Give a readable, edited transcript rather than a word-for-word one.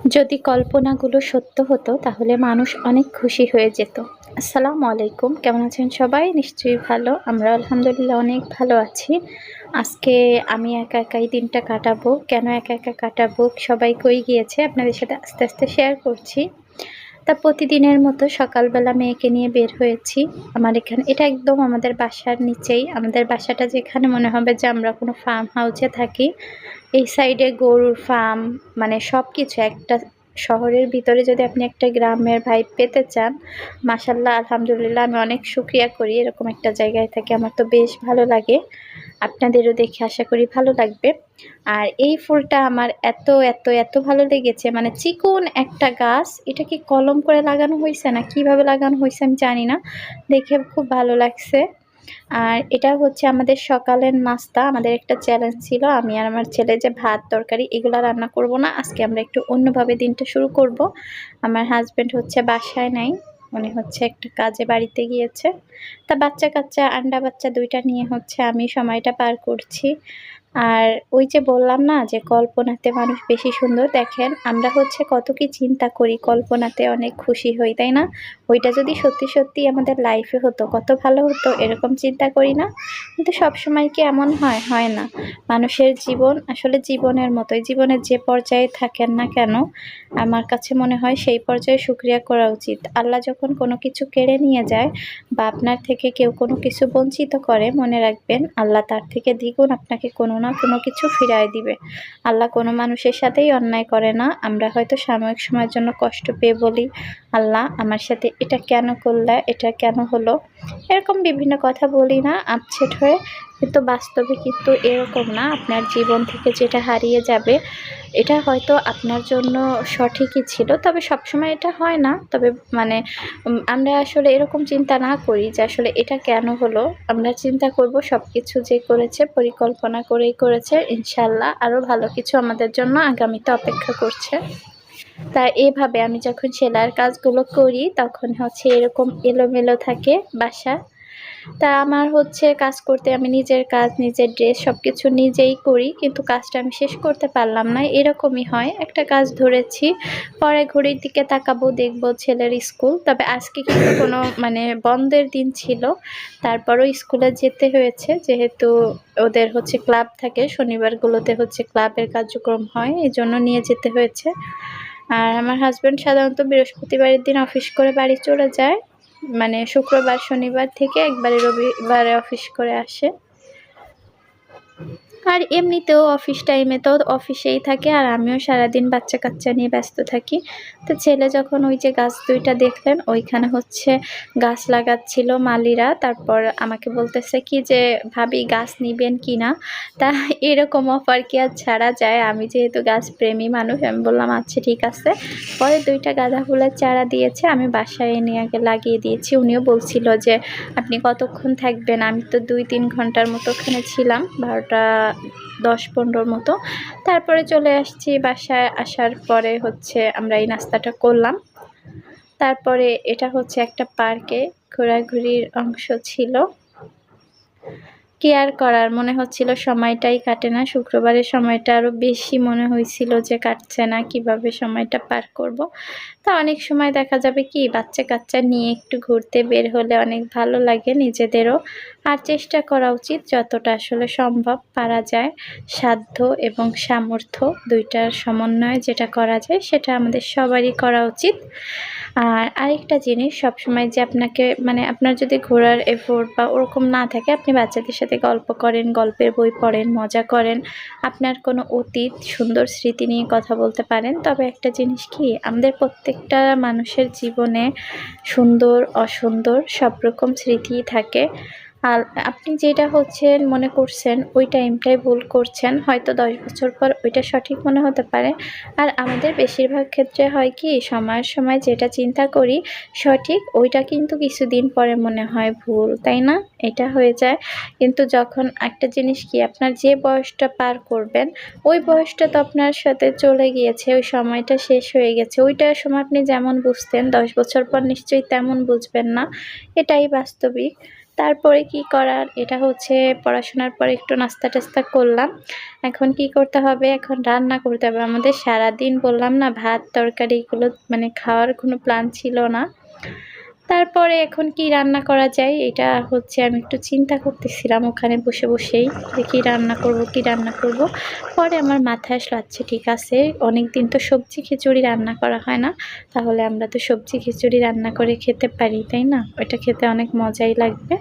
যদি কল্পনাগুলো সত্য হতো তাহলে মানুষ অনেক খুশি হয়ে যেত। আসসালামু আলাইকুম, কেমন আছেন সবাই? নিশ্চয়ই ভালো। আমরা আলহামদুলিল্লাহ অনেক ভালো আছি। আজকে আমি একা একাই দিনটা কাটাবো। কেন একা একা কাটাবো? সবাই কই গিয়েছে আপনাদের সাথে আস্তে আস্তে শেয়ার করছি। তা প্রতিদিনের মতো সকালবেলা মেয়েকে নিয়ে বের হয়েছি। এটা একদম আমাদের বাসার নিচেই। আমাদের বাসাটা যেখানে মনে হবে যে আমরা কোনো ফার্ম হাউসে থাকি। এই সাইডে গরুর ফার্ম, মানে সবকিছু একটা শহরের ভিতরে যদি আপনি একটা গ্রামের ভাইব পেতে চান, মাশাআল্লাহ আলহামদুলিল্লাহ আমি অনেক শুকরিয়া করি এরকম একটা জায়গায় থাকি। আমার তো বেশ ভালো লাগে। আপনাদেরও দেখে আশা করি ভালো লাগবে। আর এই ফুলটা আমার এত ভালো লেগেছে, মানে চিকন একটা গাছ। এটা কি কলম করে লাগানো হইছে না কিভাবে লাগানো হইছে আমি জানি না। দেখে খুব ভালো লাগছে। আর এটা হচ্ছে আমাদের সকালের নাস্তা। আমাদের একটা চ্যালেঞ্জ ছিল, আমি আর আমার ছেলে, যে ভাত তরকারি এগুলা রান্না করব না। আজকে আমরা একটু অন্যভাবে দিনটা শুরু করব। আমার হাজবেন্ড হচ্ছে বাসায় নাই, উনি হচ্ছে একটা কাজে বাড়িতে গিয়েছে। তা বাচ্চা-কাচ্চা, আন্ডা বাচ্চা ২ টা নিয়ে হচ্ছে আমি সময়টা পার করছি। আর ওই যে বললাম না যে কল্পনাতে মানুষ বেশি সুন্দর। দেখেন আমরা হচ্ছে কত কি চিন্তা করি, কল্পনাতে অনেক খুশি হই, তাই না? ওইটা যদি সত্যি আমাদের লাইফে হতো কত ভালো হতো, এরকম চিন্তা করি না? কিন্তু সবসময় কি এমন হয়? হয় না। মানুষের জীবন আসলে জীবনের মতোই। জীবনের যে পর্যায়ে থাকেন না কেন, আমার কাছে মনে হয় সেই পর্যায়ে শুকরিয়া করা উচিত। আল্লাহ যখন কোনো কিছু কেড়ে নিয়ে যায় বা আপনার থেকে কেউ কোনো কিছু বঞ্চিত করে, মনে রাখবেন আল্লাহ তার থেকে দ্বিগুণ আপনাকে কোনো না কোনো কিছু ফিরায় দিবে। আল্লাহ কোনো মানুষের সাথেই অন্যায় করে না। আমরা হয়তো সাময়িক সময়ের জন্য কষ্ট পেয়ে বলি, আল্লাহ আমার সাথে এটা কেন করলে, এটা কেন হলো, এরকম বিভিন্ন কথা বলি না আপসেট হয়ে। কিন্তু বাস্তবে কিন্তু এরকম না। আপনার জীবন থেকে যেটা হারিয়ে যাবে, এটা হয়তো আপনার জন্য সঠিকই ছিল, তবে সবসময় এটা হয় না। তবে মানে আমরা আসলে এরকম চিন্তা না করি যে আসলে এটা কেন হলো। আমরা চিন্তা করব সব কিছু যে করেছে পরিকল্পনা করেই করেছে। ইনশাআল্লাহ আরও ভালো কিছু আমাদের জন্য আগামীতে অপেক্ষা করছে। তাই এভাবে আমি যখন সেলাইয়ের কাজগুলো করি তখন হচ্ছে এরকম এলোমেলো থাকে বাসা। তা আমার হচ্ছে কাজ করতে, আমি নিজের কাজ, নিজের ড্রেস সবকিছু নিজেই করি। কিন্তু কাজটা আমি শেষ করতে পারলাম না। এরকমই হয়। একটা কাজ ধরেছি, পরে ঘড়ির দিকে তাকাবো, দেখবো ছেলের স্কুল। তবে আজকে কিন্তু কোনো মানে বন্ধের দিন ছিল। তারপরও স্কুলে যেতে হয়েছে, যেহেতু ওদের হচ্ছে ক্লাব থাকে। শনিবারগুলোতে হচ্ছে ক্লাবের কার্যক্রম হয়, এজন্য নিয়ে যেতে হয়েছে। আর আমার হাসব্যান্ড সাধারণত বৃহস্পতিবারের দিন অফিস করে বাড়ি চলে যায়। মানে শুক্রবার শনিবার থেকে একবারে রবিবারে অফিস করে আসে। আর এমনিতেও অফিস টাইমে তো অফিসেই থাকে, আর আমিও সারাদিন বাচ্চা-কাচ্চা নিয়ে ব্যস্ত থাকি। তো ছেলে যখন ওই যে গাছ ২ টা দেখলেন, ওইখানে হচ্ছে গাছ লাগাচ্ছিল মালিরা। তারপর আমাকে বলতেছে কি যে, "ভাবি গাছ নিবেন কিনা?" তা এরকম অফার কি আর ছাড়া যায়? আমি যেহেতু গাছপ্রেমী মানুষ, আমি বললাম, "আচ্ছা ঠিক আছে।" পরে ২ টা গাঁদা ফুলের চারা দিয়েছে, আমি বাসায় এনে আগে লাগিয়ে দিয়েছি। উনিও বলছিল যে, "আপনি কতক্ষণ থাকবেন?" আমি তো ২-৩ ঘন্টার মতো ওখানে ছিলাম, ১২টা ১০-১৫ মতো। তারপরে চলে আসছি। বাসায় আসার পরে হচ্ছে আমরা এই নাস্তাটা করলাম। তারপরে এটা হচ্ছে একটা পার্কে ঘোরাঘুরির অংশ ছিল। কি আর করার, মনে হচ্ছিল সময়টাই কাটে না। শুক্রবারের সময়টা আরও বেশি মনে হয়েছিল যে কাটছে না, কিভাবে সময়টা পার করব। তা অনেক সময় দেখা যাবে কি বাচ্চা-কাচ্চা নিয়ে একটু ঘুরতে বের হলে অনেক ভালো লাগে নিজেদেরও। আর চেষ্টা করা উচিত যতটা আসলে সম্ভব পারা যায়, সাধ্য এবং সামর্থ্য ২ টার সমন্বয়ে যেটা করা যায় সেটা আমাদের সবারই করা উচিত। আর আরেকটা জিনিস, সবসময় যে আপনাকে মানে আপনার যদি ঘোরার এফোর্ট বা ওরকম না থাকে, আপনি বাচ্চাদের সাথে গল্প করেন, গল্পের বই পড়েন, মজা করেন, আপনার কোনো অতীত সুন্দর স্মৃতি নিয়ে কথা বলতে পারেন। তবে একটা জিনিস কি, আমাদের প্রত্যেকটা মানুষের জীবনে সুন্দর অসুন্দর সব রকম স্মৃতিই থাকে। আর আপনি যেটা হচ্ছে মনে করছেন ওই টাইমটায় ভুল করছেন, হয়তো ১০ বছর পর ওইটা সঠিক মনে হতে পারে। আর আমাদের বেশিরভাগ ক্ষেত্রে হয় কি, সময়ের সময় যেটা চিন্তা করি সঠিক, ওইটা কিন্তু কিছুদিন পরে মনে হয় ভুল, তাই না? এটা হয়ে যায়। কিন্তু যখন একটা জিনিস কি, আপনার যে বয়সটা পার করবেন, ওই বয়সটা তো আপনার সাথে চলে গিয়েছে, ওই সময়টা শেষ হয়ে গেছে। ওইটার সময় আপনি যেমন বুঝতেন, ১০ বছর পর নিশ্চয়ই তেমন বুঝবেন না। এটাই বাস্তবিক। তারপরে কি করার, এটা হচ্ছে পড়াশোনার পরে একটু নাস্তা টাস্তা করলাম। এখন কি করতে হবে, এখন রান্না করতে হবে আমাদের। সারাদিন বললাম না ভাত তরকারি এগুলো মানে খাওয়ার কোনো প্ল্যান ছিল না। তারপরে এখন কি রান্না করা যায় এটা হচ্ছে আমি একটু চিন্তা করতেছিলাম ওখানে বসে বসেই, যে কী রান্না করব কী রান্না করব। পরে আমার মাথায় আসলো আচ্ছা ঠিক আছে, অনেক দিন তো সবজি খিচুড়ি রান্না করা হয় না, তাহলে আমরা তো সবজি খিচুড়ি রান্না করে খেতে পারি, তাই না? ওইটা খেতে অনেক মজাই লাগবে।